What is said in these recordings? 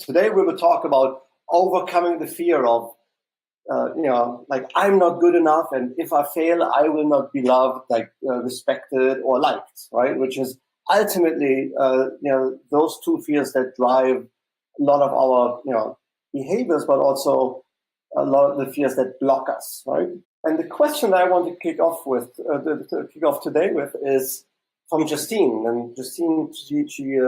Today we will talk about overcoming the fear of, like I'm not good enough, and if I fail, I will not be loved, respected or liked, right? Which is ultimately, those two fears that drive a lot of our, behaviors, but also a lot of the fears that block us, right? And the question that I want to kick off today with is from Justine. And Justine, she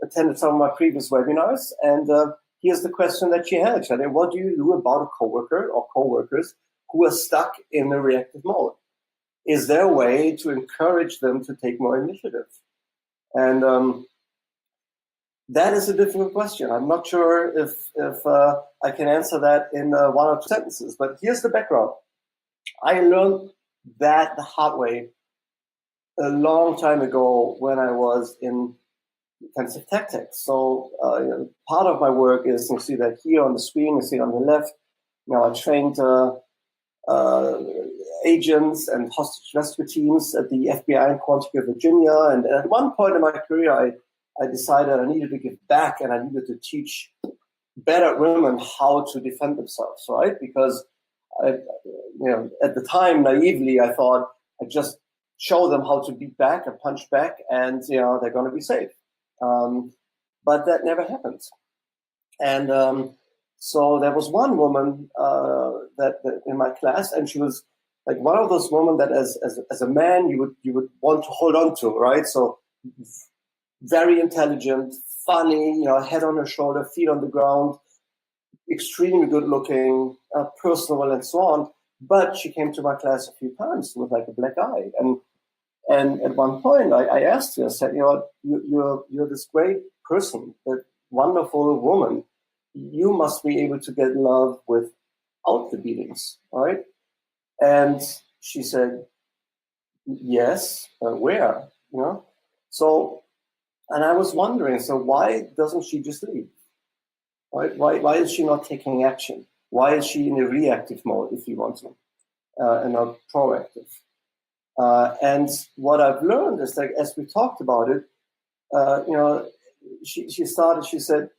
attended some of my previous webinars, and here's the question that she had. She said, what do you do about a coworker or coworkers who are stuck in a reactive mode? Is there a way to encourage them to take more initiative? And that is a difficult question. I'm not sure if I can answer that in one or two sentences, but here's the background. I learned that the hard way a long time ago when I was in intensive tactics. So part of my work is, you see that here on the screen, you see on the left, I trained agents and hostage rescue teams at the FBI in Quantico, Virginia. And at one point in my career, I decided I needed to give back and I needed to teach better women how to defend themselves, right? Because at the time, naively, I thought I'd just show them how to beat back and punch back, and they're going to be safe. But that never happened. And so there was one woman that in my class, and she was like one of those women that as a man you would want to hold on to, right? So very intelligent, funny, head on her shoulder, feet on the ground, extremely good looking, personable, and so on. But she came to my class a few times with like a black eye. And at one point I asked her, I said, you're this great person, that wonderful woman. You must be able to get love without the beatings, right? And she said, yes, where? So, and I was wondering, so why doesn't she just leave? Right? Why is she not taking action? Why is she in a reactive mode, if you want to, and not proactive? And what I've learned is that as we talked about it, she said,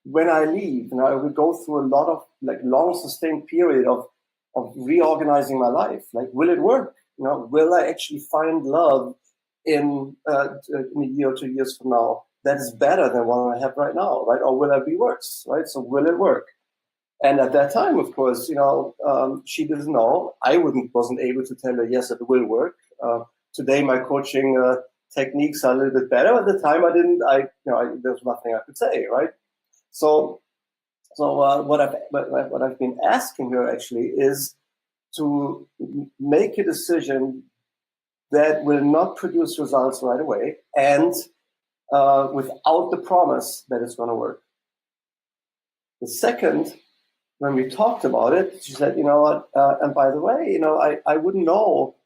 when I leave, I would go through a lot of long sustained period of reorganizing my life. Like, will it work? Will I actually find love in a year or 2 years from now that is better than what I have right now, right? Or will I be worse, right? So will it work? And at that time, of course, she didn't know. I wasn't able to tell her, yes, it will work. Today, my coaching techniques are a little bit better. At the time, I didn't. There was nothing I could say, right? So what I've been asking her actually is to make a decision that will not produce results right away, and without the promise that it's going to work. The second, when we talked about it, she said, and by the way, I wouldn't know,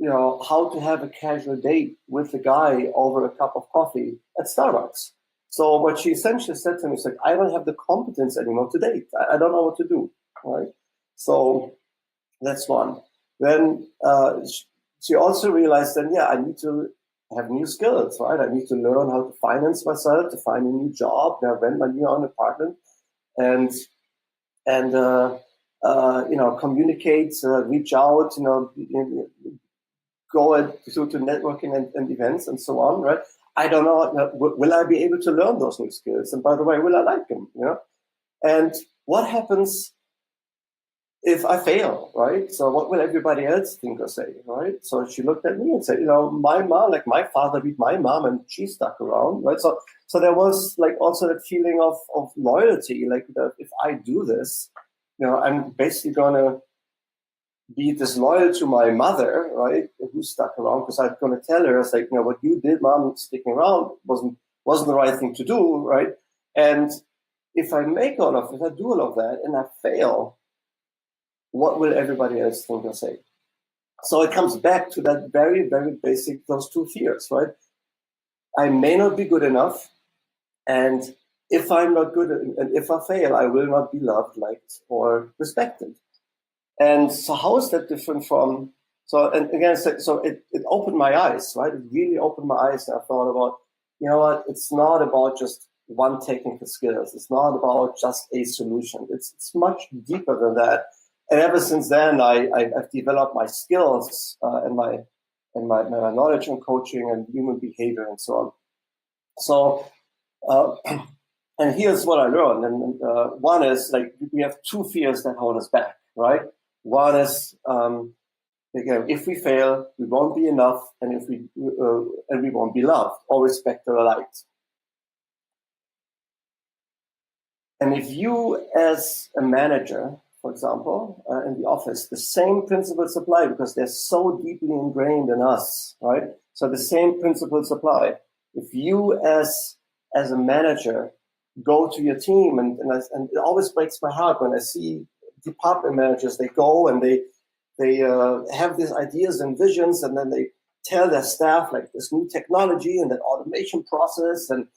how to have a casual date with a guy over a cup of coffee at Starbucks. So what she essentially said to me is like, I don't have the competence anymore to date. I don't know what to do, right? So that's one. Then she also realized that, I need to have new skills, right? I need to learn how to finance myself, to find a new job, rent my new own apartment, and communicate, reach out, go to networking and events and so on, right? I don't know, will I be able to learn those new skills? And by the way, will I like them, And what happens if I fail, right? So what will everybody else think or say, right? So she looked at me and said, my mom, my father beat my mom and she stuck around, right? So there was also that feeling of loyalty, that if I do this, I'm basically going to be disloyal to my mother, right? Who stuck around, because I'm going to tell her, it's what you did, mom, sticking around wasn't the right thing to do, right? And if I do all of that and I fail, what will everybody else think or say? So it comes back to that very, very basic, those two fears, right? I may not be good enough, and if I'm not good, and if I fail, I will not be loved, liked, or respected. And so how is that different from, so it opened my eyes, right? It really opened my eyes. And I thought about, you know what, it's not about just one technical skills. It's not about just a solution. It's much deeper than that. And ever since then, I've developed my skills and my knowledge on coaching and human behavior and so on. So, and here's what I learned. And one is, like, we have two fears that hold us back, right? One is, again, if we fail, we won't be enough, and if we won't be loved or respected or liked. And if you, as a manager, for example, in the office, the same principles apply because they're so deeply ingrained in us, right? So the same principles apply. If you, as a manager, go to your team, and it always breaks my heart when I see department managers, they go and they have these ideas and visions, and then they tell their staff, like, this new technology and that automation process and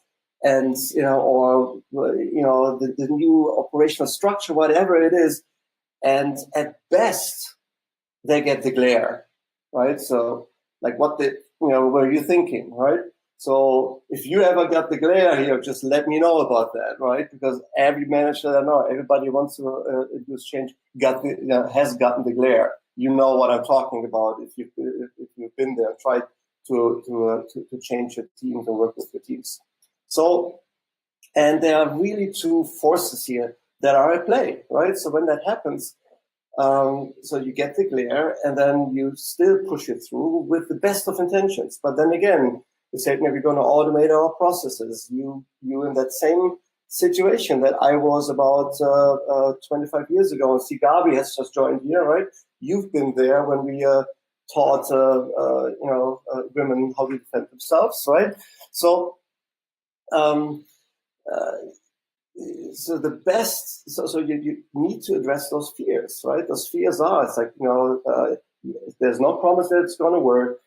you know, or you know, the new operational structure, whatever it is, and at best they get the glare, right? So, like, what were you thinking, right? So if you ever got the glare here, just let me know about that, right? Because every manager that I know, everybody wants to induce change, has gotten the glare. You know what I'm talking about if you've been there, tried to change your teams and work with your teams. So, and there are really two forces here that are at play, right? So when that happens, so you get the glare, and then you still push it through with the best of intentions. But then again, you say, maybe we're going to automate our processes. You in that same situation that I was about 25 years ago, and Sigabi has just joined here, right? You've been there when we taught women how to defend themselves, right? So so the best, so you need to address those fears, right? Those fears are, it's like, there's no promise that it's going to work.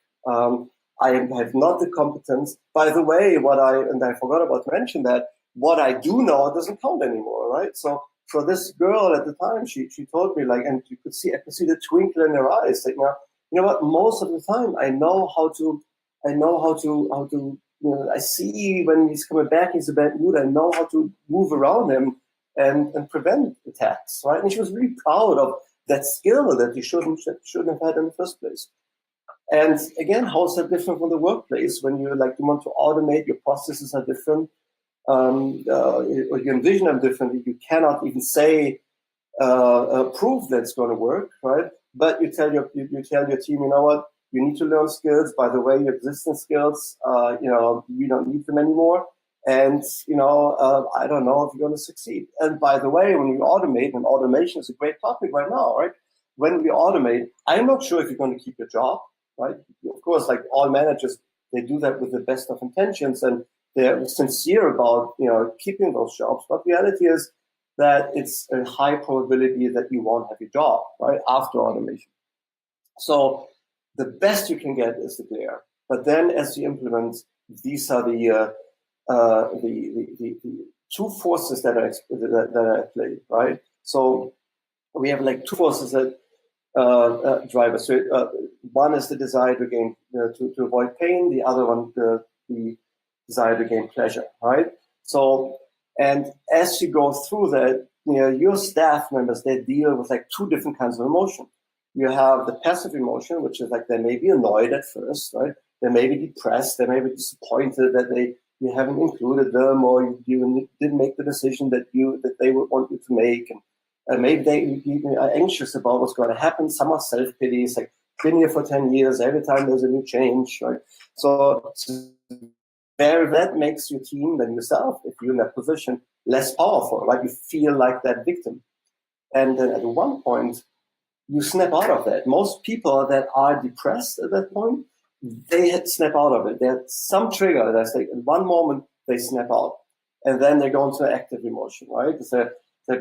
I have not the competence. By the way, I forgot about to mention that what I do know doesn't count anymore, right? So for this girl at the time, she told me, like, and I could see the twinkle in her eyes, like, you know what? Most of the time, I know how to. I see when he's coming back, he's a bad mood. I know how to move around him and prevent attacks, right? And she was really proud of that skill that you shouldn't have had in the first place. And again, how is that different from the workplace? When you want to automate, your processes are different, or you envision them differently. You cannot even say prove that it's going to work, right? But you tell your team, you know what? You need to learn skills. By the way, your existing skills, we don't need them anymore. And, I don't know if you're going to succeed. And by the way, when you automate, and automation is a great topic right now, right? When we automate, I'm not sure if you're going to keep your job, right? Of course, like all managers, they do that with the best of intentions, and they're sincere about, keeping those jobs. But the reality is that it's a high probability that you won't have your job, right, after automation. So the best you can get is the glare. But then as you implement, these are the two forces that are at play, right? So we have like two forces that drive us. So one is the desire to gain, to avoid pain. The other one, the desire to gain pleasure, right? So, and as you go through that, your staff members, they deal with like two different kinds of emotion. You have the passive emotion, which is like they may be annoyed at first, right? They may be depressed, they may be disappointed that you haven't included them, or you didn't make the decision that they would want you to make, and maybe they are anxious about what's going to happen. Some are self-pity. It's like, been here for 10 years, every time there's a new change, right? So that makes your team, then yourself, if you're in that position, less powerful, right? You feel like that victim. And then at one point, you snap out of that. Most people that are depressed at that point, they snap out of it. There's some trigger that's like in one moment they snap out, and then they go into active emotion, right? So they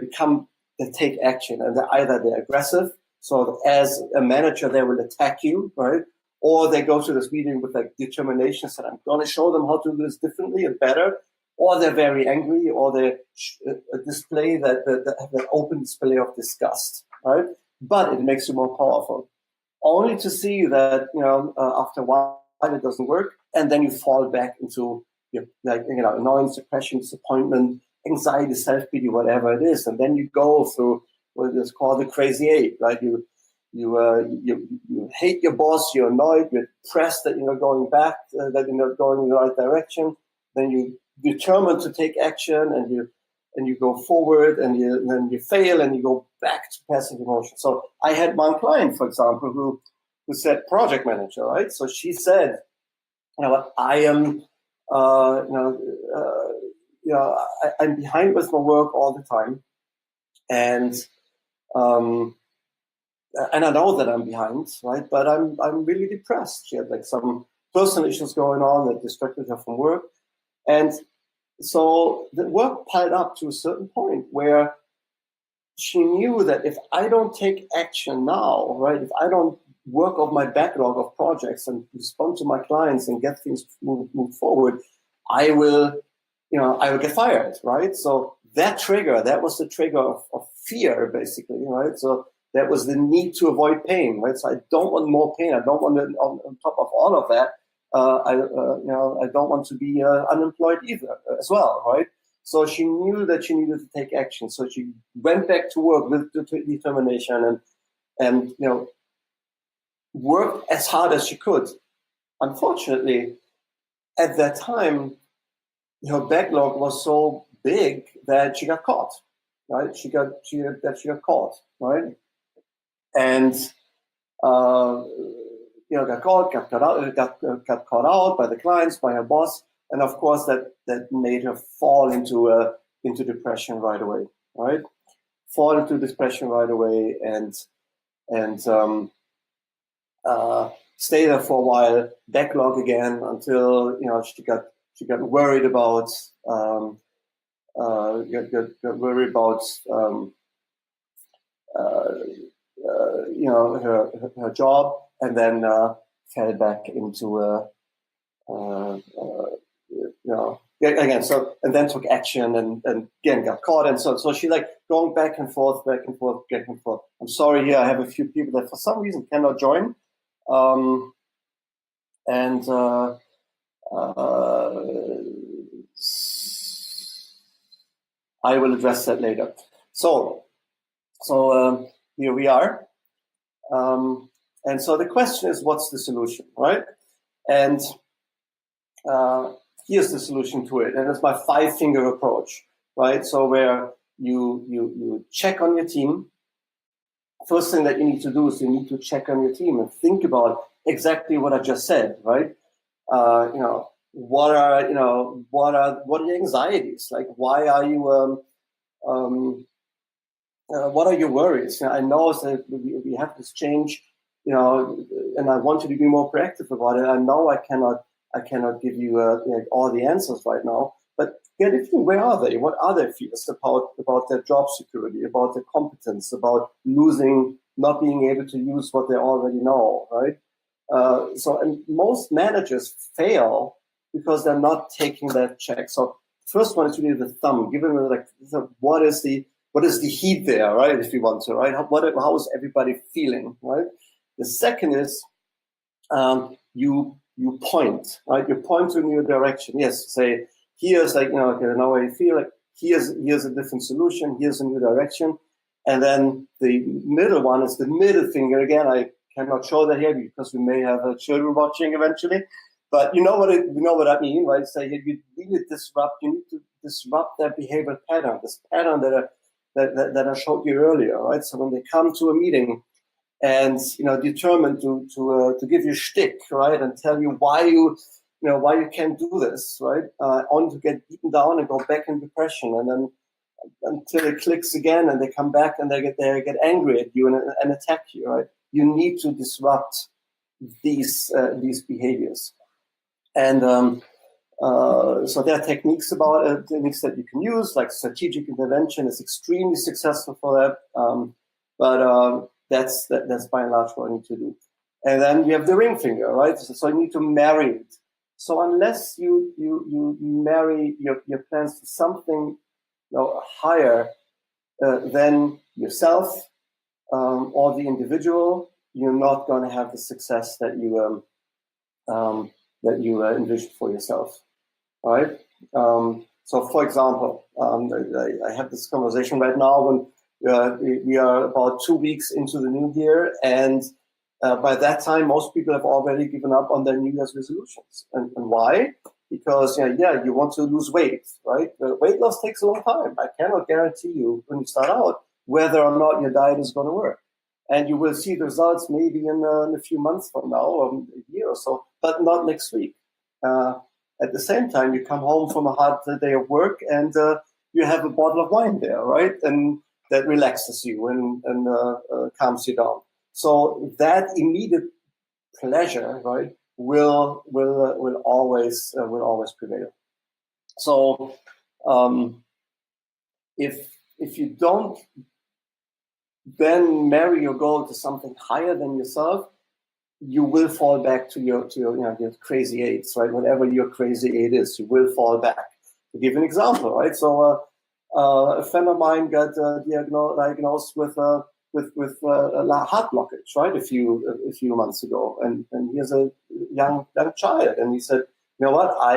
take action, and they're aggressive. So as a manager, they will attack you, right? Or they go to this meeting with like determination, said, I'm going to show them how to do this differently and better. Or they're very angry, or they display that open display of disgust, right? But it makes you more powerful. Only to see that, after a while it doesn't work, and then you fall back into like, annoyance, depression, disappointment, anxiety, self-pity, whatever it is. And then you go through what is called the crazy eight, right? You hate your boss, you're annoyed, you're depressed that you're not going back, that you're not going in the right direction. Then you determine to take action, and you go forward, and then you fail, and you go back to passive emotion. So I had one client, for example, who said project manager, right? So she said, what, I am, I'm behind with my work all the time, and I know that I'm behind, right? But I'm really depressed. She had like some personal issues going on that distracted her from work, and so the work piled up to a certain point where she knew that if I don't take action now, right, if I don't work off my backlog of projects and respond to my clients and get things move forward, I will get fired, right? So that was the trigger of fear, basically, right? So that was the need to avoid pain, right? So I don't want more pain. I don't want to, on top of all of that, I don't want to be unemployed either as well, right? So she knew that she needed to take action. So she went back to work with determination and worked as hard as she could. Unfortunately, at that time, her backlog was so big that she got caught, right? She got caught, right? And got caught, got caught out by the clients, by her boss, and of course that made her fall into depression right away, right? Fall into depression right away, and stay there for a while, backlog again until she got worried about her job, and then fell back into again. So, and then took action, and again got caught, and so she like going back and forth. I'm sorry, here I have a few people that for some reason cannot join, and I will address that later. So here we are. And so the question is, what's the solution, right? And here's the solution to it. And it's my 5-finger approach, right? So where you check on your team. First thing that you need to do is you need to check on your team and think about exactly what I just said, right? What are your anxieties? Like, why are you what are your worries? I know that we have this change, and I want you to be more proactive about it. I know I cannot give you all the answers right now, but get a few. Where are they? What are their fears about their job security, about their competence, about not being able to use what they already know, right? And most managers fail because they're not taking that check. So first one is really the thumb. Give them what is the heat there, right? If you want to, right? How is everybody feeling, right? The second is you point, right? You point to a new direction. Yes, say here's okay, now I feel like here's a different solution. Here's a new direction, and then the middle one is the middle finger. Again, I cannot show that here because we may have children watching eventually, but you know what I mean, right? Say you need to disrupt their behavioral pattern, this pattern that I showed you earlier, right? So when they come to a meeting and determined to give you shtick, right, and tell you why you can't do this, right, only to get beaten down and go back in depression, and then until it clicks again and they come back and they get angry at you and attack you, right? You need to disrupt these behaviors, and so there are techniques that you can use, like strategic intervention is extremely successful for that. But that's by and large what I need to do. And then you have the ring finger, right? So you need to marry it. So unless you marry your plans to something higher than yourself or the individual, you're not going to have the success that you envision for yourself. right? So, for example, I have this conversation right now when we are about 2 weeks into the new year, and by that time, most people have already given up on their New Year's resolutions. And why? Because you want to lose weight, right? Weight loss takes a long time. I cannot guarantee you when you start out whether or not your diet is going to work. And you will see the results maybe in a few months from now, or a year or so, but not next week. At the same time, you come home from a hard day of work and you have a bottle of wine there, right? And that relaxes you and calms you down. So that immediate pleasure, right, will always prevail. So if you don't then marry your goal to something higher than yourself, you will fall back to your crazy eights, right? Whatever your crazy eight is, you will fall back. To give an example, right? So a friend of mine got diagnosed with a heart blockage, right? A few months ago, and he has a young child, and he said, you know what? I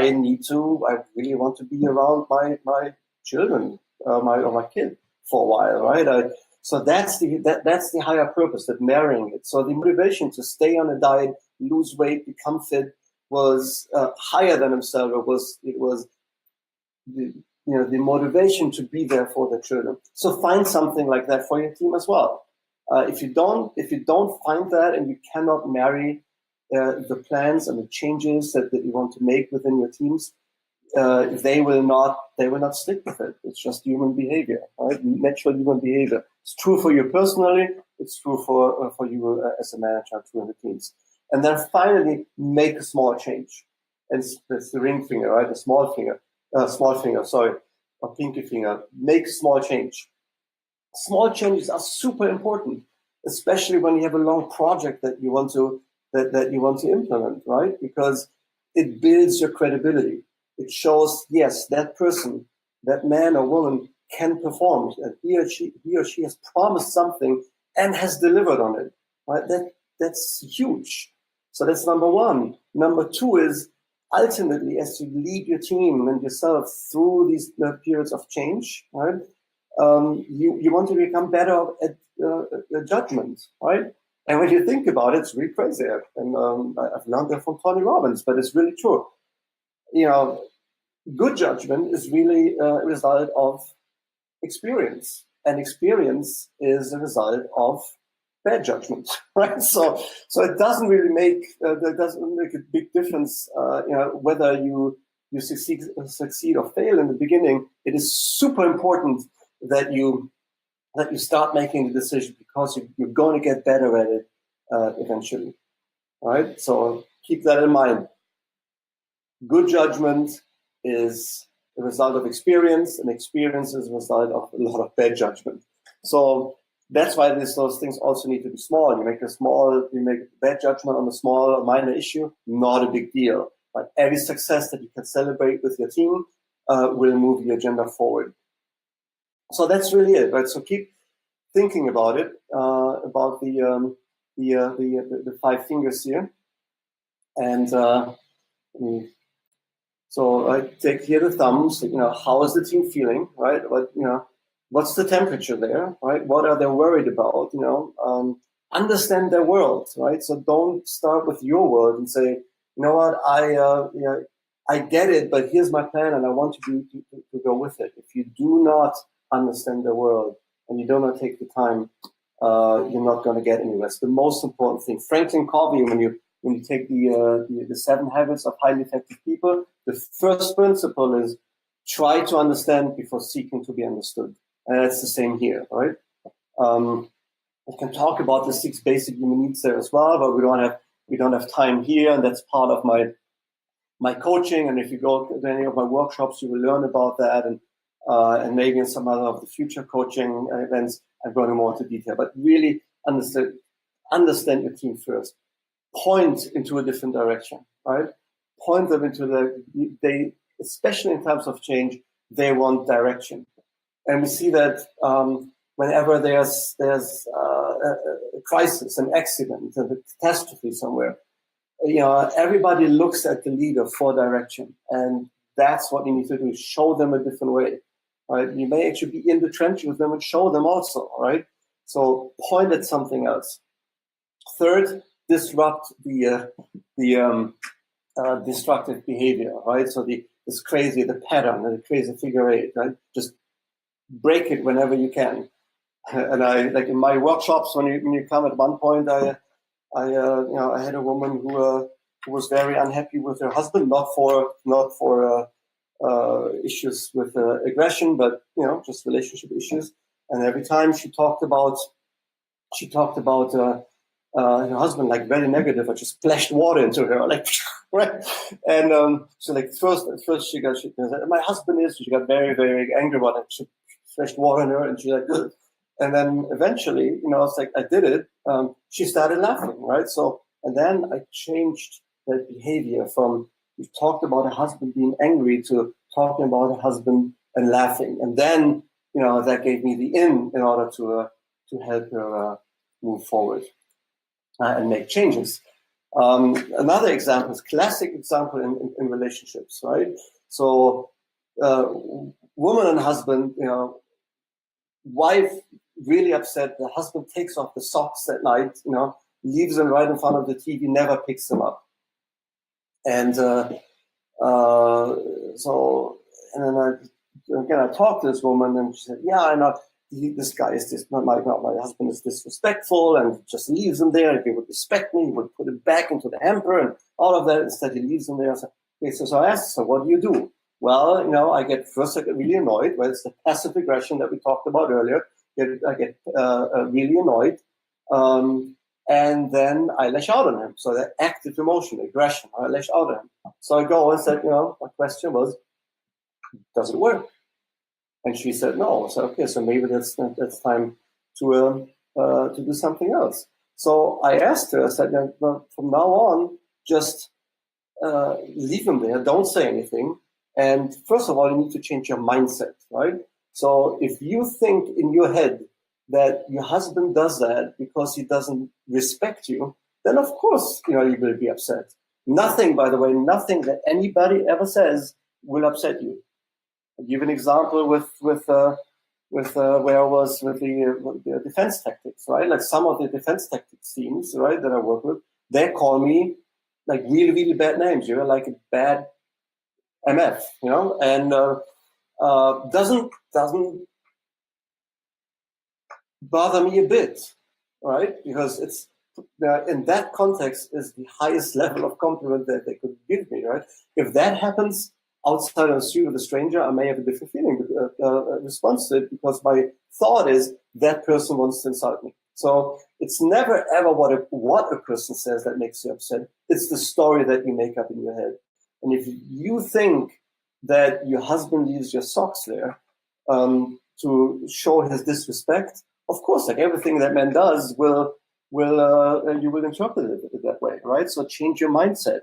really want to be around my children, my kid for a while, right? So that's the higher purpose, that marrying it. So the motivation to stay on a diet, lose weight, become fit was higher than himself. It was the motivation to be there for the children. So find something like that for your team as well. If you don't find that, and you cannot marry the plans and the changes that you want to make within your teams, they will not stick with it. It's just human behavior, right? Natural human behavior. It's true for you personally. It's true for you as a manager, too, in the teams. And then finally, make a small change. And it's the ring finger, right? The small finger, or pinky finger. Make a small change. Small changes are super important, especially when you have a long project that you want to implement, right? Because it builds your credibility. It shows, yes, that person, that man or woman can perform. And he or she has promised something and has delivered on it. Right? That's huge. So that's number one. Number two is, ultimately, as you lead your team and yourself through these periods of change, right? You want to become better at judgment, right? And when you think about it, it's really crazy. And I've learned that from Tony Robbins, but it's really true. Good judgment is really a result of experience, and experience is a result of bad judgment, right? So it doesn't really make a big difference, whether you succeed or fail in the beginning. It is super important that you start making the decision, because you're going to get better at it eventually, right? So keep that in mind. Good judgment is a result of experience, and experience is a result of a lot of bad judgment. So that's why those things also need to be small. You make a bad judgment on a small, minor issue, not a big deal. But every success that you can celebrate with your team will move the agenda forward. So that's really it, right? So keep thinking about it, about the 5 fingers here, and so I take here the thumbs. How is the team feeling, right? What's the temperature there, right? What are they worried about? Understand their world, right? So don't start with your world and say, you know what, I get it, but here's my plan, and I want you to go with it. If you do not understand the world and you do not take the time, you're not going to get anywhere. It's the most important thing. Franklin Covey, when you take the 7 habits of highly effective people, the first principle is try to understand before seeking to be understood. And that's the same here, right? We can talk about the 6 basic human needs there as well, but we don't have time here, and that's part of my coaching. And if you go to any of my workshops, you will learn about that, and maybe in some other of the future coaching events, I'm going more into detail. But really understand your team first. Point into a different direction, right? Point them into they, especially in times of change, they want direction. And we see that whenever there's a crisis, an accident, a catastrophe somewhere, everybody looks at the leader for direction, and that's what you need to do. Show them a different way, right? You may actually be in the trench with them and show them also, right? So point at something else. Third, disrupt the destructive behavior, right? So the pattern, the crazy figure eight, right? Just break it whenever you can. And I, like in my workshops, when you come, at one point, I had a woman who was very unhappy with her husband, not for issues with aggression, but just relationship issues. And every time she talked about her husband, like very negative, I just splashed water into her, like right. And so like first she my husband is. She got very, very angry about it. She splashed water on her, and she's like, ugh. And then eventually, it's like I did it. She started laughing, right? So, and then I changed that behavior from we talked about a husband being angry to talking about a husband and laughing. And then, that gave me the in order to help her move forward and make changes. Another example is classic example in relationships, right? So, woman and husband, wife really upset. The husband takes off the socks at night, leaves them right in front of the TV, never picks them up. And and then I talked to this woman, and she said, "Yeah, I know this guy is this. My husband is disrespectful, and just leaves him there. If he would respect me, he would put it back into the hamper and all of that. Instead, he leaves him there." So I asked her, "What do you do?" Well, I get really annoyed. Well, it's the passive aggression that we talked about earlier. I get really annoyed. And then I lash out on him. So that active emotion, aggression, I lash out on him. So I go and said, my question was, does it work? And she said, no. So, okay, so maybe that's time to do something else. So I asked her, I said, well, from now on, just leave him there. Don't say anything. And first of all, you need to change your mindset, right? So if you think in your head that your husband does that because he doesn't respect you, then of course, you will be upset. Nothing, by the way, nothing that anybody ever says will upset you. I'll give an example with where I was with the defense tactics, right? Like some of the defense tactics teams, right, that I work with, they call me like really, really bad names, like a bad MF, and doesn't bother me a bit, right? Because it's in that context is the highest level of compliment that they could give me, right? If that happens outside of the street with a stranger, I may have a different feeling response to it, because my thought is that person wants to insult me. So it's never ever what a person says that makes you upset. It's the story that you make up in your head. And if you think that your husband leaves your socks there to show his disrespect, of course, like everything that man does, you will interpret it that way, right? So change your mindset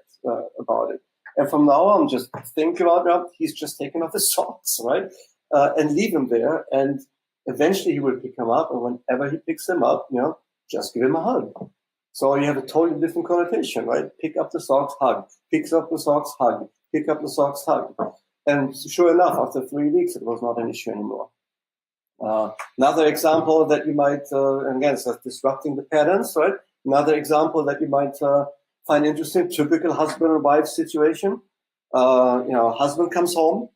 about it. And from now on, just think about he's just taking off his socks, right? And leave him there. And eventually he will pick him up. And whenever he picks him up, just give him a hug. So you have a totally different connotation, right? Pick up the socks, hug. Picks up the socks, hug. Pick up the socks, hug. And sure enough, after 3 weeks, it was not an issue anymore. Another example that you might, again, so disrupting the patterns, right? Another example that you might find interesting, typical husband and wife situation. Husband comes home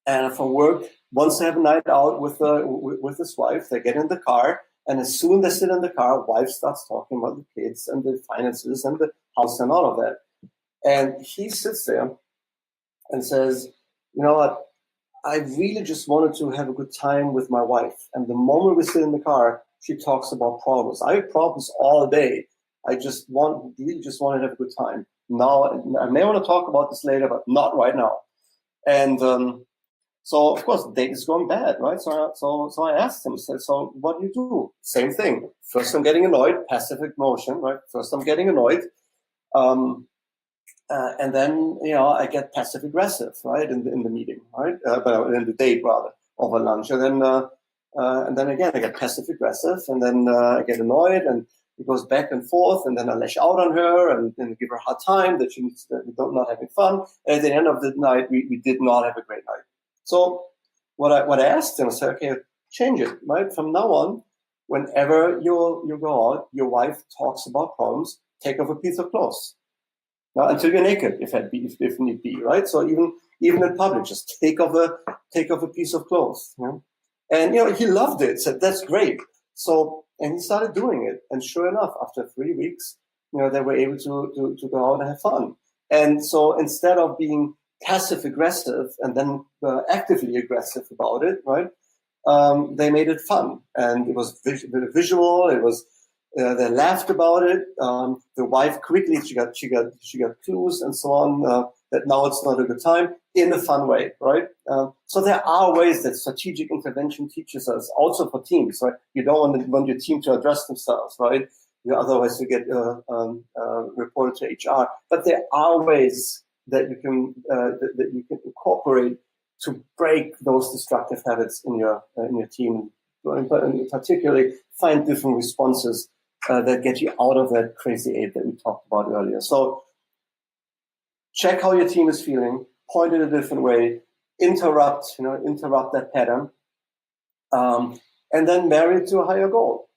and from work, wants to have a night out with his wife. They get in the car, and as soon as they sit in the car, wife starts talking about the kids and the finances and the house and all of that. And he sits there and says, you know what? I really just wanted to have a good time with my wife. And the moment we sit in the car, she talks about problems. I have problems all day. I really just want to have a good time. Now, I may want to talk about this later, but not right now. And so, of course, the date is going bad, right? So I asked him, so what do you do? Same thing. First, I'm getting annoyed, passive emotion, right? First, I'm getting annoyed. And then, I get passive aggressive, right, in the meeting, right, in the date rather, over lunch, and then again I get passive aggressive, and then I get annoyed, and it goes back and forth, and then I lash out on her and give her a hard time that she needs that we're not having fun. And at the end of the night, we did not have a great night. So what I asked him, I said, okay, change it, right? From now on, whenever you go out, your wife talks about problems, take off a piece of clothes. Now, until you're naked, if need be, right? So even in public, just take off a piece of clothes. You know? And he loved it. Said that's great. So and he started doing it. And sure enough, after 3 weeks, they were able to go out and have fun. And so instead of being passive aggressive and then actively aggressive about it, right? They made it fun, and it was visual. It was they laughed about it. The wife quickly she got clues and so on that now it's not a good time in a fun way, right? So there are ways that strategic intervention teaches us, also for teams, right? You don't want your team to address themselves, right? Otherwise you get reported to HR. But there are ways that you can incorporate to break those destructive habits in your team, but particularly find different responses that get you out of that crazy eight that we talked about earlier. So check how your team is feeling, point in a different way, interrupt that pattern, and then marry it to a higher goal,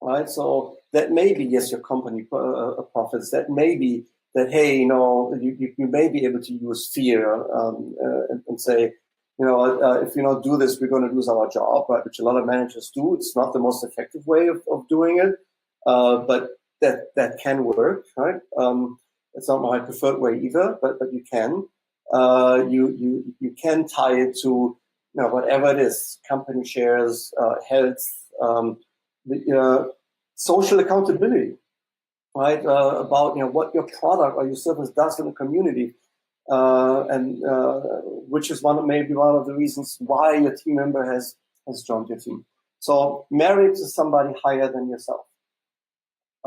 right? So that may be, yes, your company profits. That may be that, hey, you may be able to use fear and say, if we don't do this, we're going to lose our job, right? Which a lot of managers do. It's not the most effective way of doing it, but that can work, right? It's not my preferred way either, but you can. You can tie it to whatever it is, company shares, health, social accountability, right? About what your product or your service does in the community, and which is maybe one of the reasons why your team member has joined your team. So marry to somebody higher than yourself.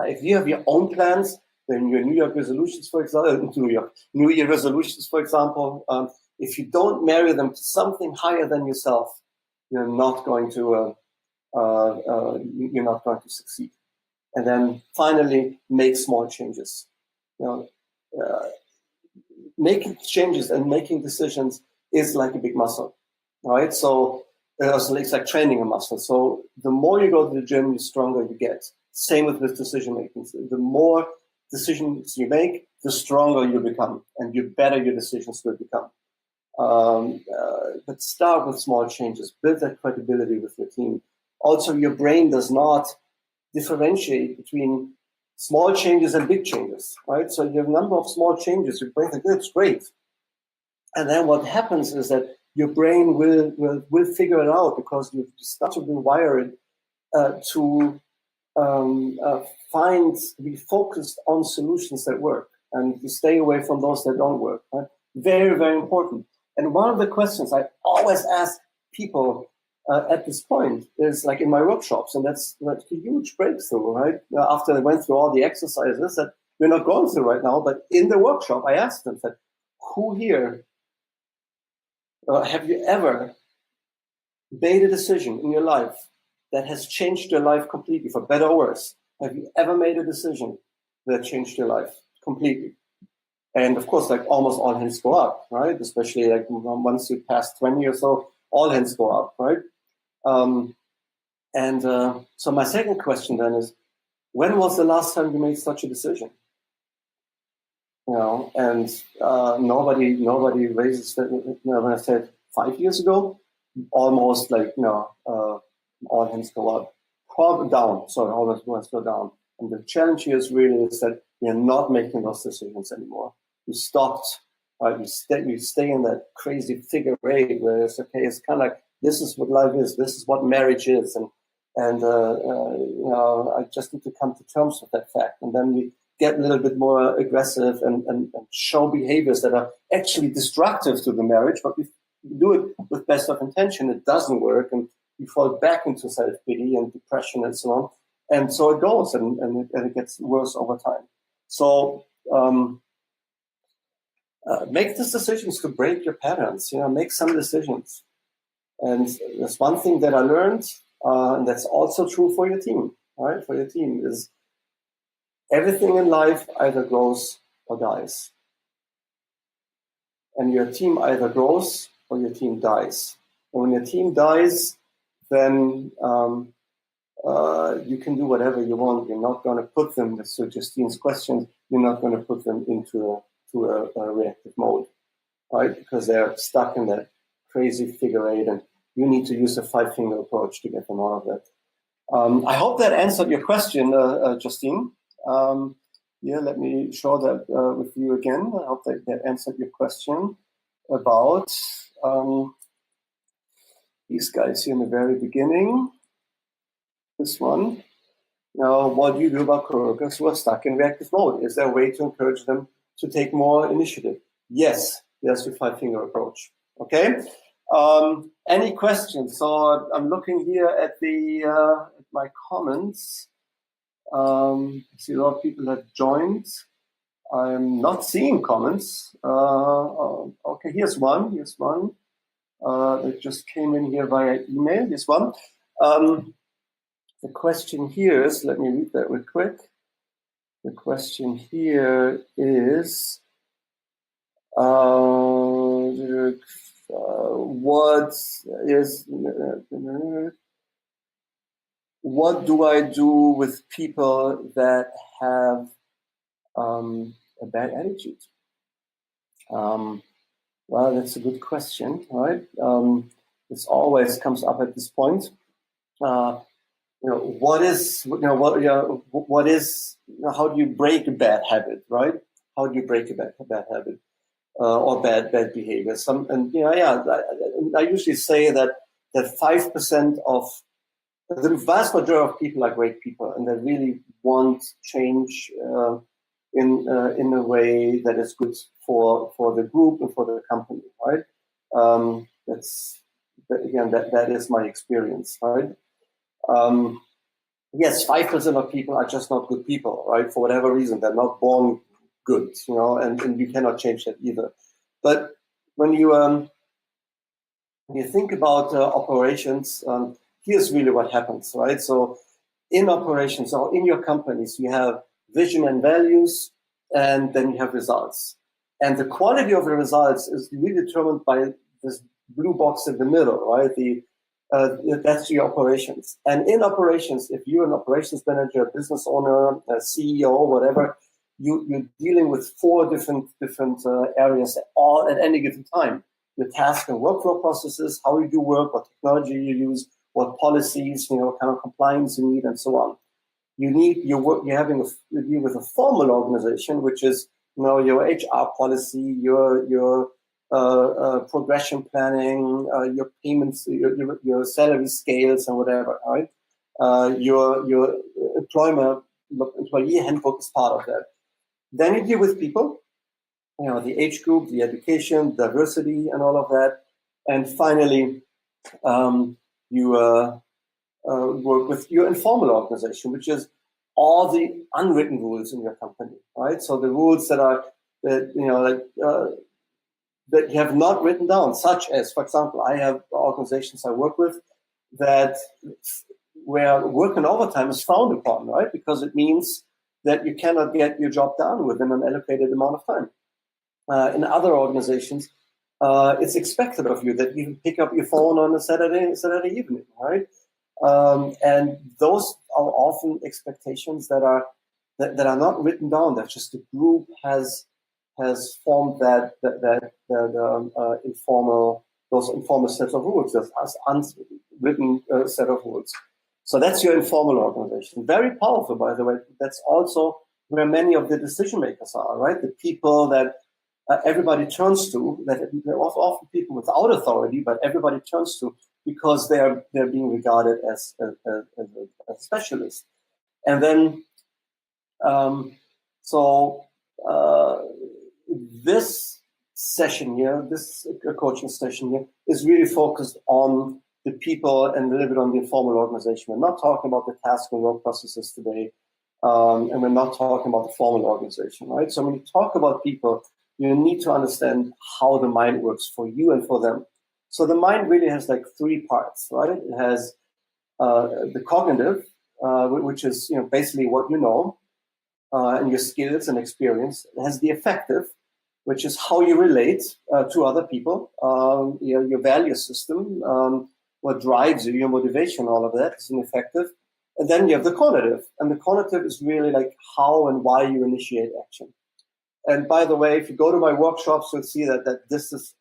If you have your own plans, then your New Year resolutions, for example, if you don't marry them to something higher than yourself, you're not going to succeed. And then finally, make small changes. Making changes and making decisions is like a big muscle, right? So it's like training a muscle. So the more you go to the gym, the stronger you get. Same with decision making. The more decisions you make, the stronger you become, and the better your decisions will become. But start with small changes. Build that credibility with your team. Also, your brain does not differentiate between small changes and big changes, right? So you have a number of small changes. Your brain thinks, that's great. And then what happens is that your brain will figure it out, because you start to rewire it to be focused on solutions that work, and you stay away from those that don't work. Right? Very, very important. And one of the questions I always ask people at this point is, like in my workshops, and that's a huge breakthrough, right? After I went through all the exercises that we're not going through right now, but in the workshop, I asked them, who here, have you ever made a decision in your life that has changed your life completely, for better or worse? Have you ever made a decision that changed your life completely? And of course, like almost all hands go up, right? Especially like once you pass 20 or so, all hands go up, right? So my second question then is, when was the last time you made such a decision? And nobody raises that. When I said 5 years ago, almost like all hands go up, probably down. Sorry, all hands go down. And the challenge here is that we are not making those decisions anymore. We stopped. Right? We stay in that crazy figure eight where it's okay. It's kind of like, this is what life is. This is what marriage is, and I just need to come to terms with that fact. And then we get a little bit more aggressive and show behaviors that are actually destructive to the marriage, but we do it with best of intention. It doesn't work, and we fall back into self-pity and depression and so on. And so it goes, and it gets worse over time. So make these decisions to break your patterns. Make some decisions. And there's one thing that I learned, and that's also true for your team, right? For your team is Everything in life either grows or dies. And your team either grows or your team dies. And when your team dies, then you can do whatever you want. You're not going to put them, so Justine's question, you're not going to put them into a reactive mode, right? Because they're stuck in that crazy figure eight, and you need to use a 5-finger approach to get them out of that. I hope that answered your question, Justine. Yeah, let me show that with you again. I hope that answered your question about these guys here in the very beginning. This one. Now, what do you do about coworkers who are stuck in reactive mode? Is there a way to encourage them to take more initiative? Yes, there's the 5-finger approach. Okay. Any questions? So I'm looking here at at my comments. See a lot of people have joined. I'm not seeing comments. Okay, here's one. That just came in here via email. This one. The question here is, let me read that real quick. The question here is, what do I do with people that have a bad attitude? Well, that's a good question, right? This always comes up at this point. What is, how do you break a bad habit, right? How do you break a bad habit or bad behavior? I usually say that 5% of the vast majority of people are great people, and they really want change in a way that is good for the group and for the company, right? That is my experience, right? Yes, 5% of people are just not good people, right? For whatever reason, they're not born good, and you cannot change that either. But when you think about operations, here's really what happens, right? So in operations or in your companies, you have vision and values, and then you have results. And the quality of the results is really determined by this blue box in the middle, right? That's your operations. And in operations, if you're an operations manager, a business owner, a CEO, whatever, you're dealing with 4 different areas all at any given time. Your task and workflow processes, how you do work, what technology you use, what policies, what kind of compliance you need, and so on. You deal with a formal organization, which is your HR policy, your progression planning, your payments, your salary scales, and whatever. Right? Your employee handbook is part of that. Then you deal with people, the age group, the education, diversity, and all of that. And finally, you work with your informal organization, which is all the unwritten rules in your company, right? So the rules that you have not written down, such as, for example, I have organizations I work with where working overtime is frowned upon, right? Because it means that you cannot get your job done within an allocated amount of time. In other organizations, it's expected of you that you pick up your phone on a Saturday evening, right? And those are often expectations that are not written down. That just the group has formed those informal sets of rules. Those unwritten set of rules. So that's your informal organization. Very powerful, by the way. That's also where many of the decision makers are, right? The people that everybody turns to, that they're often people without authority, but everybody turns to because they're being regarded as a specialist. And then, this session here, this coaching session here, is really focused on the people and a little bit on the informal organization. We're not talking about the task and work processes today, and we're not talking about the formal organization, right? So when you talk about people, you need to understand how the mind works for you and for them. So the mind really has like 3 parts, right? It has the cognitive, which is basically what you know. and your skills and experience. It has the affective, which is how you relate to other people, your value system, what drives you, your motivation, all of that is an affective. And then you have the cognitive. And the cognitive is really like how and why you initiate action. And by the way, if you go to my workshops, you'll see that this is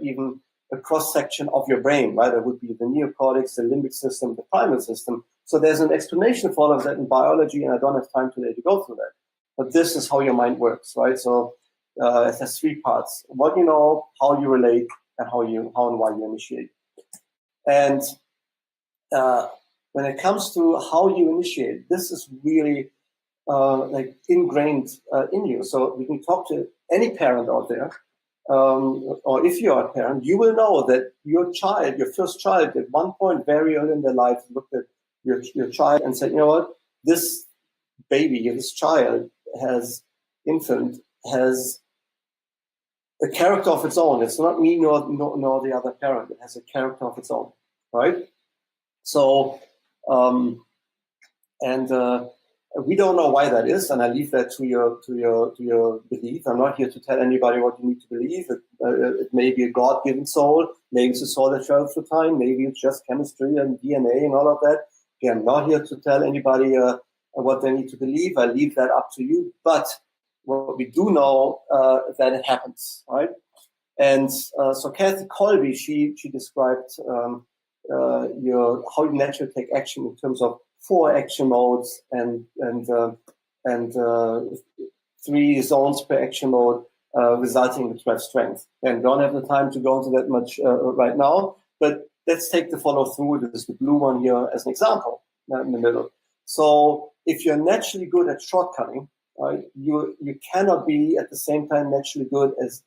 even a cross-section of your brain, right? That would be the neocortex, the limbic system, the primal system. So there's an explanation for all of that in biology, and I don't have time today to go through that. But this is how your mind works, right? So it has three parts: what you know, how you relate, and how and why you initiate. And when it comes to how you initiate, this is really like ingrained in you. So we can talk to any parent out there, or if you are a parent, you will know that your child, your first child, at one point very early in their life, looked at your child and said, you know what, this baby, this child infant has a character of its own. It's not me nor the other parent. It has a character of its own, right? So, we don't know why that is, and I leave that to your belief. I'm not here to tell anybody what you need to believe. It may be a God-given soul. Maybe it's a soul that travels through time. Maybe it's just chemistry and DNA and all of that. Again, I'm not here to tell anybody what they need to believe. I leave that up to you. But what we do know that it happens, right? And so Kathy Kolbe, she described how you naturally take action in terms of 4 action modes and 3 zones per action mode, resulting in 12 strength. And don't have the time to go into that much right now, but let's take the follow through. This is the blue one here as an example in the middle. So if you're naturally good at shortcutting, right, you cannot be at the same time naturally good as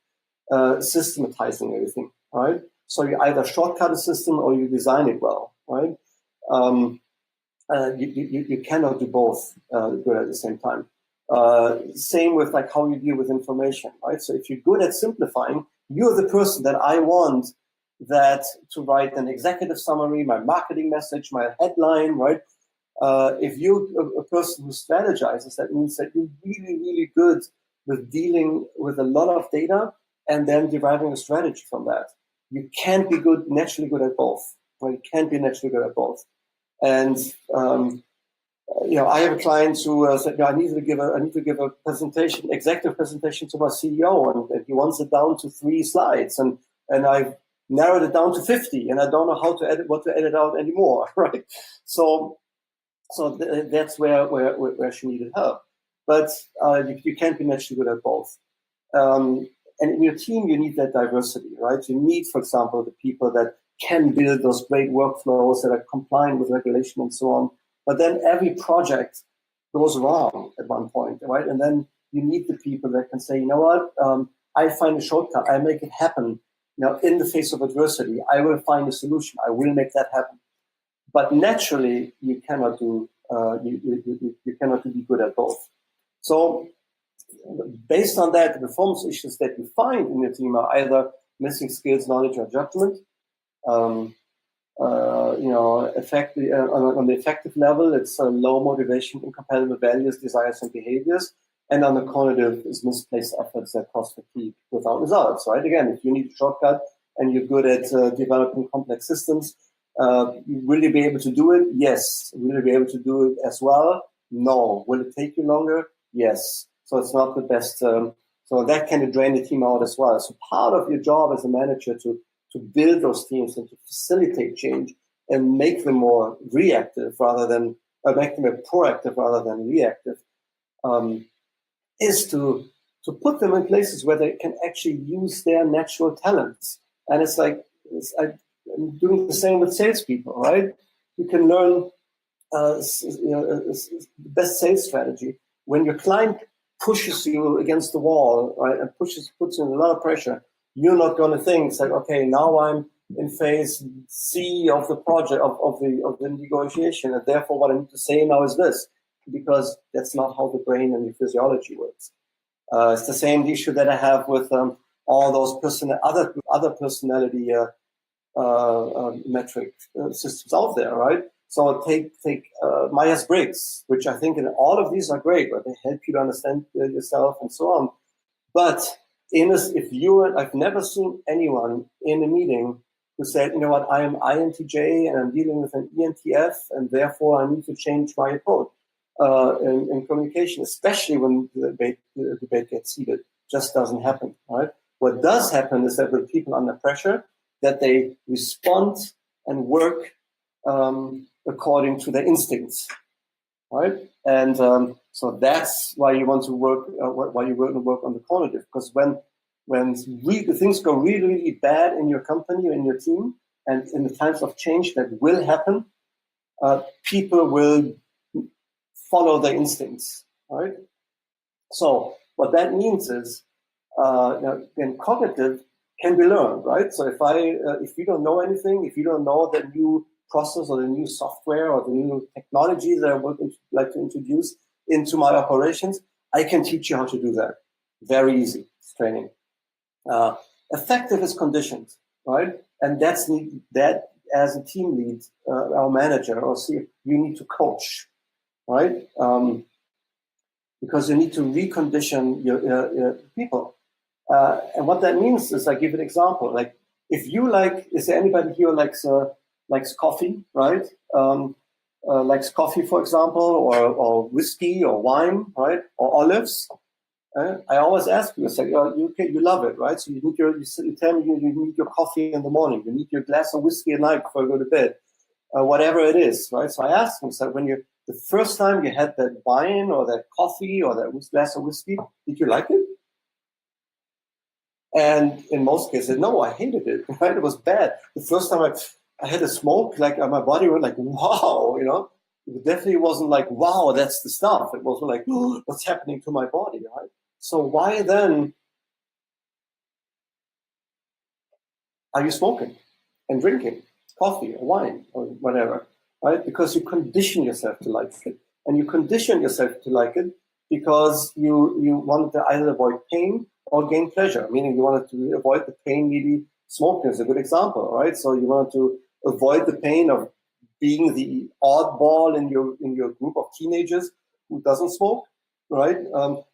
systematizing everything, right? So you either shortcut a system or you design it well, right? You cannot do both good at the same time. Same with like how you deal with information, right? So if you're good at simplifying, you're the person that I want that to write an executive summary, my marketing message, my headline, right? If you're a person who strategizes, that means that you're really, really good with dealing with a lot of data and then deriving a strategy from that. You can't be naturally good at both. Right? You can't be naturally good at both. And I have a client who said, I need to give a presentation, executive presentation to my CEO, and he wants it down to 3 slides, and I've narrowed it down to 50, and I don't know what to edit out anymore, right? So that's where she needed help. But you can't be naturally good at both. And in your team, you need that diversity, right? You need, for example, the people that can build those great workflows that are compliant with regulation and so on. But then every project goes wrong at one point, right? And then you need the people that can say, you know what, I find a shortcut, I make it happen. In the face of adversity, I will find a solution, I will make that happen. But naturally, you cannot do you cannot be good at both. So based on that, the performance issues that you find in your team are either missing skills, knowledge, or judgment. On the effective level, it's low motivation, incompatible values, desires, and behaviors. And on the cognitive is misplaced efforts that cause fatigue without results, right? Again, if you need a shortcut and you're good at developing complex systems, will you be able to do it? Yes. Will you be able to do it as well? No. Will it take you longer? Yes. So it's not the best. So that can drain the team out as well. So part of your job as a manager to build those teams and to facilitate change and make them more reactive rather than make them proactive rather than reactive, is to put them in places where they can actually use their natural talents. And I'm doing the same with salespeople, right? You can learn the best sales strategy when your client pushes you against the wall, right, and puts you in a lot of pressure. You're not going to think, it's like, okay, now I'm in phase C of the project, of the negotiation, and therefore what I need to say now is this, because that's not how the brain and the physiology works. It's the same issue that I have with all those other personality metric systems out there, right? So take Myers-Briggs, which I think in all of these are great, where they help you to understand yourself and so on. But I've never seen anyone in a meeting who said, you know what, I am INTJ and I'm dealing with an ENTF, and therefore I need to change my approach in communication, especially when the debate gets heated. Just doesn't happen, right? What does happen is that with people under pressure, that they respond and work according to their instincts, right? And so that's why you want to work. Why you want to work on the cognitive, because when things go really, really bad in your company or in your team, and in the times of change that will happen, people will follow their instincts, right? So what that means is, then cognitive can be learned, right? So if you don't know anything, if you don't know the new process or the new software or the new technology that I would like to introduce into my operations, I can teach you how to do that. Very easy. It's training. Effective is conditioned, right? And that as a team lead, our manager, or see, you need to coach, right? Because you need to recondition your people. And what that means is, I give an example. Like, if you is there anybody here likes coffee, right? Likes coffee, for example, or whiskey or wine, right? Or olives. I always ask you, it's like, you love it, right? So you tell me you need your coffee in the morning, you need your glass of whiskey at night before you go to bed, whatever it is, right? So I ask them, so the first time you had that wine or that coffee or that glass of whiskey, did you like it? And in most cases, no, I hated it, right? It was bad. The first time I had a smoke, like my body went like, wow, it definitely wasn't like, wow, that's the stuff. It was like, oh, what's happening to my body, right? So why then are you smoking and drinking coffee or wine or whatever, right? Because you condition yourself to like it. And you condition yourself to like it because you wanted to either avoid pain or gain pleasure, meaning you wanted to avoid the pain. Maybe smoking is a good example, right? So you wanted to avoid the pain of being the oddball in your group of teenagers who doesn't smoke, right?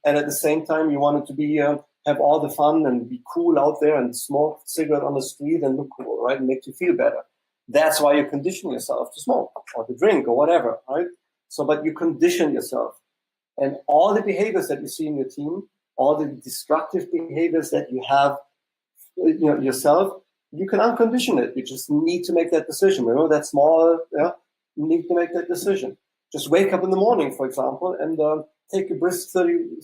And at the same time, you wanted to be have all the fun and be cool out there and smoke a cigarette on the street and look cool, right? And make you feel better. That's why you condition yourself to smoke or to drink or whatever, right? So, but you condition yourself. And all the behaviors that you see in your team, all the destructive behaviors that you have yourself, you can uncondition it. You just need to make that decision. Remember that small, you need to make that decision. Just wake up in the morning, for example, and take a brisk 30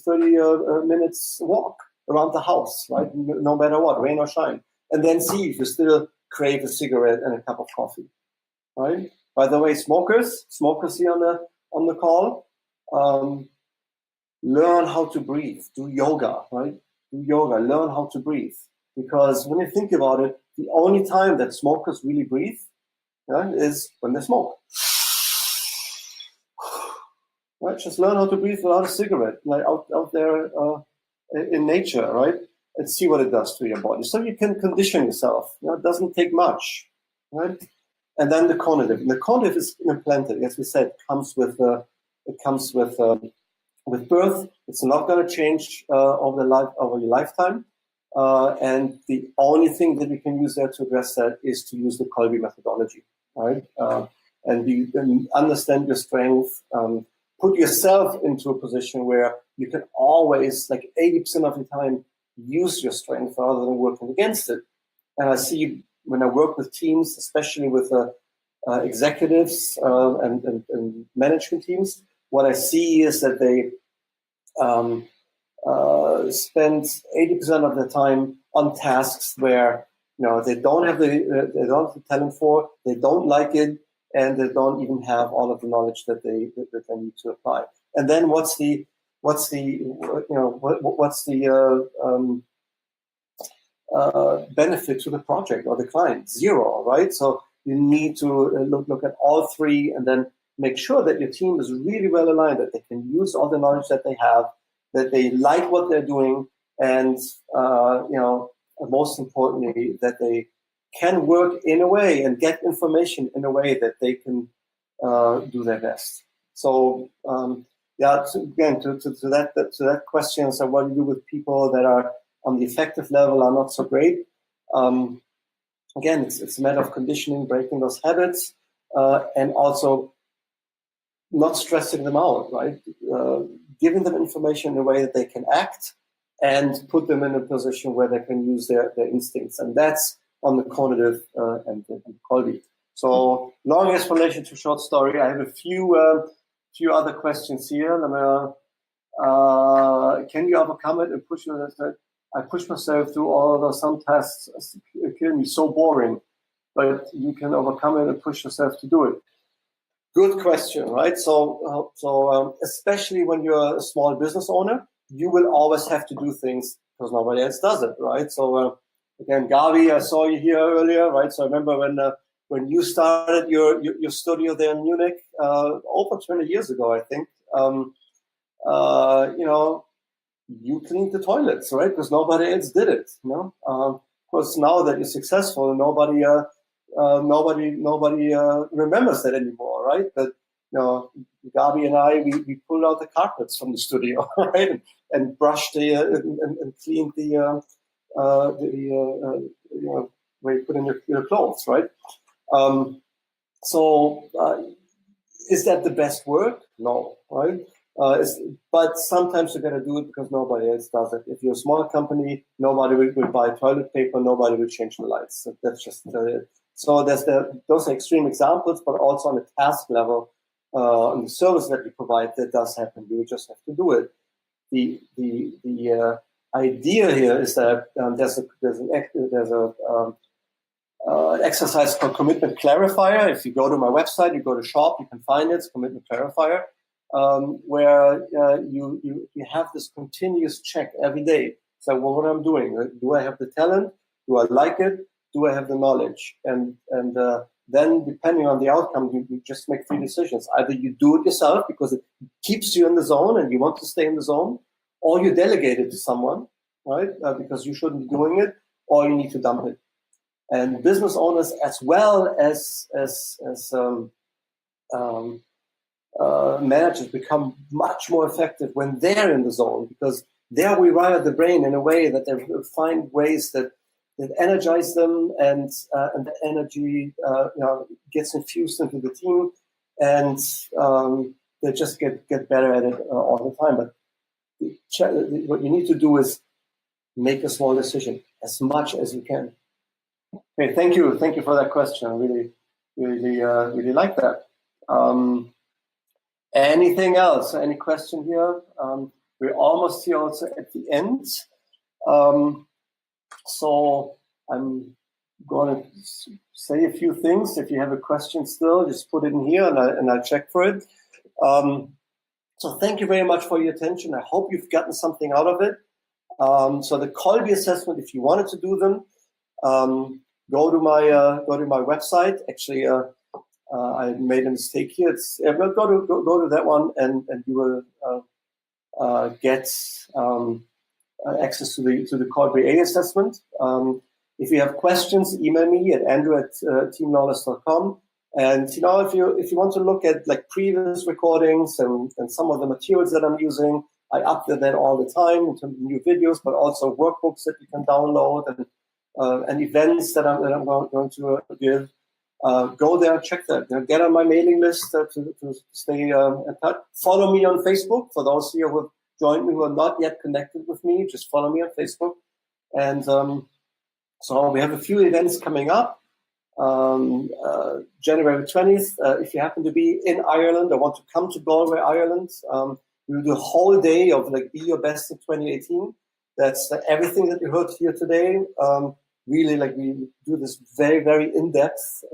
minutes walk around the house, right? No matter what, rain or shine. And then see if you still crave a cigarette and a cup of coffee, right? By the way, smokers here on the call, learn how to breathe. Do yoga, right? Do yoga. Learn how to breathe. Because when you think about it, the only time that smokers really breathe is when they smoke. Right? Just learn how to breathe without a cigarette, like out there in nature, right? And see what it does to your body. So you can condition yourself. It doesn't take much, right? And then the cognitive. And the cognitive is implanted, as we said, comes with birth. It's not going to change over your lifetime. And the only thing that we can use there to address that is to use the Kolbe methodology, right? And understand your strength. Put yourself into a position where you can always, like 80% of the time, use your strength rather than working against it. And I see when I work with teams, especially with executives and management teams, what I see is that they spend 80% of their time on tasks where they don't have the talent for, they don't like it, and they don't even have all of the knowledge that they need to apply. And then what's the benefit to the project or the client? Zero, right? So you need to look at all three and then make sure that your team is really well aligned, that they can use all the knowledge that they have, that they like what they're doing, and most importantly, that they can work in a way and get information in a way that they can do their best. So yeah, to that question, so what do you do with people that are on the effective level are not so great? Again, it's a matter of conditioning, breaking those habits, and also not stressing them out, right? Giving them information in a way that they can act and put them in a position where they can use their instincts. And that's on the cognitive and Colby. So long explanation to short story. I have a few other questions here. Can you overcome it and push yourself? I push myself through all of those. Some tasks kill me, so boring. But you can overcome it and push yourself to do it. Good question, right? So especially when you're a small business owner, you will always have to do things because nobody else does it, right? So again, Gavi, I saw you here earlier, right? So I remember when you started your studio there in Munich over 20 years ago, I think. You cleaned the toilets, right? Because nobody else did it. Of course, now that you're successful, nobody remembers that anymore, right? But Gabi and I, we pulled out the carpets from the studio, right, and brushed and cleaned the where you put in your clothes, right? Is that the best work? No, right? But sometimes you got to do it because nobody else does it. If you're a small company, nobody will buy toilet paper, nobody will change the lights. So that's just so those are extreme examples, but also on the task level, on the service that we provide, that does happen. You just have to do it. The idea here is that there's an exercise called Commitment Clarifier. If you go to my website, you go to shop, you can find it. It's Commitment Clarifier. Where you have this continuous check every day. So what I'm doing, do I have the talent? Do I like it? Do I have the knowledge? And then depending on the outcome, you just make 3 decisions. Either you do it yourself because it keeps you in the zone and you want to stay in the zone, or you delegate it to someone, right? Because you shouldn't be doing it, or you need to dump it. And business owners, as well as managers, become much more effective when they're in the zone, because there we wire the brain in a way that they find ways that energize them, and the energy gets infused into the team, and they just get better at it all the time. But what you need to do is make a small decision as much as you can. Okay, thank you for that question. I really like that. Anything else? Any question here? We're almost here also at the end. So I'm going to say a few things. If you have a question still, just put it in here and I'll check for it. So thank you very much for your attention. I hope you've gotten something out of it. So the Kolbe assessment, if you wanted to do them, go to my website. Actually, I made a mistake here. Go to that one, and you will get access to the Kolbe A assessment. If you have questions, email me at andrew@teamlawless.com. And if you want to look at like previous recordings and some of the materials that I'm using, I update that all the time in terms of new videos, but also workbooks that you can download and events that I'm going to give. Go there, check that. Get on my mailing list to stay in touch. Follow me on Facebook. For those here who have joined me who are not yet connected with me, just follow me on Facebook. And so we have a few events coming up. January 20th, if you happen to be in Ireland or want to come to Galway, Ireland, we'll do a whole day of like Be Your Best in 2018. That's everything that you heard here today. Really, like we do this very, very in-depth,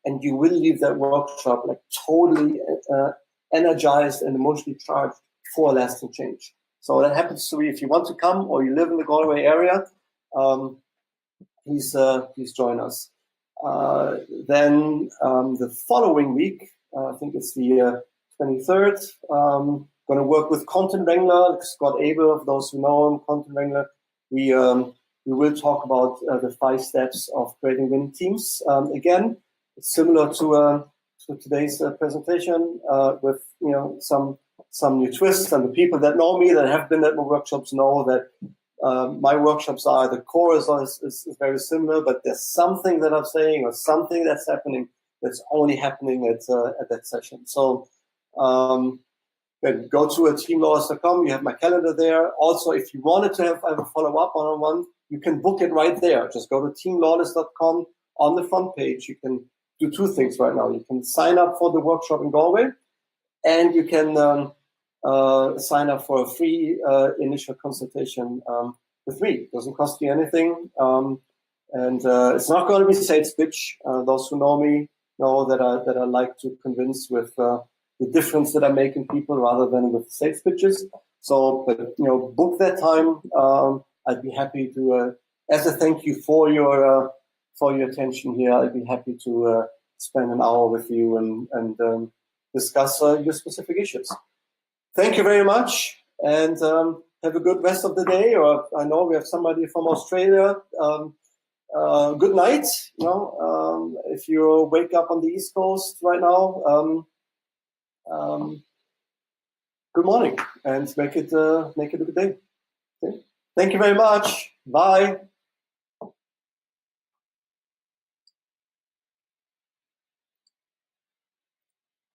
and you will leave that workshop like totally energized and emotionally charged for lasting change. So that happens to be, if you want to come or you live in the Galway area, please join us. Then the following week, I think it's the 23rd, going to work with Content Wrangler, Scott Abel, of those who know him, Content Wrangler. We will talk about the 5 steps of creating winning teams. Again, it's similar to to today's presentation with some new twists. And the people that know me, that have been at my workshops, know that my workshops are, the core is very similar, but there's something that I'm saying or something that's happening that's only happening at that session. So then go to teamlawless.com. You have my calendar there. Also, if you wanted to have a follow-up one-on-one, you can book it right there. Just go to teamlawless.com. On the front page, you can do two things right now. You can sign up for the workshop in Galway, and you can sign up for a free initial consultation with me. It doesn't cost you anything. And it's not going to be sales pitch. Those who know me know that I like to convince with the difference that I make in people rather than with sales pitches. So, but book that time. I'd be happy to, as a thank you for your attention here. I'd be happy to spend an hour with you and discuss your specific issues. Thank you very much, and have a good rest of the day. Or I know we have somebody from Australia. Good night. If you wake up on the East Coast right now, good morning, and make it a good day. Okay? Thank you very much. Bye.